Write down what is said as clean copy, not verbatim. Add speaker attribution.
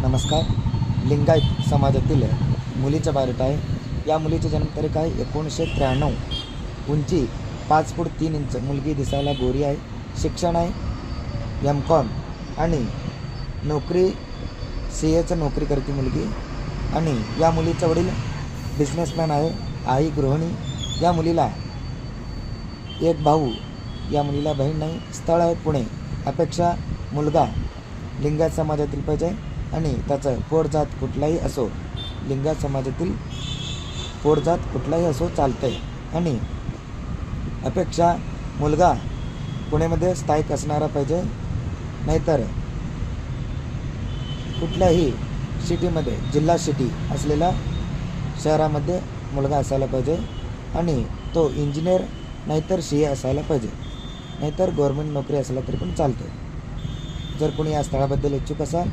Speaker 1: नमस्कार. लिंगायत समाजातील मुलीचा बायोडेटा आहे. या मुलीची जन्मतारीख आहे 1993. उंची 5 फूट 3 इंच. मुलगी दिसायला गोरी आहे. शिक्षण आहे M.Com आणि नोकरी CAचं नोकरी करते मुलगी. आणि या मुलीचा वडील बिझनेसमॅन आहे. आई गृहिणी. या मुलीला एक भाऊ. या मुलीला बहीण नाही. स्थळ आहे पुणे. अपेक्षा मुलगा लिंगायत समाजातील पाहिजे आणि त्याचं पोटजात कुठलाही असो. लिंगायत समाजातील पोटजात कुठलाही असो चालतंय. आणि अपेक्षा मुलगा पुण्यामध्ये स्थायिक असणारा पाहिजे, नाहीतर कुठल्याही सिटीमध्ये जिल्हा सिटी असलेल्या शहरामध्ये मुलगा असायला पाहिजे आणि तो इंजिनियर नाहीतर CA असायला पाहिजे, नाहीतर गव्हर्मेंट नोकरी असायला तरी पण चालते. जर कोणी या स्थळाबद्दल इच्छुक असाल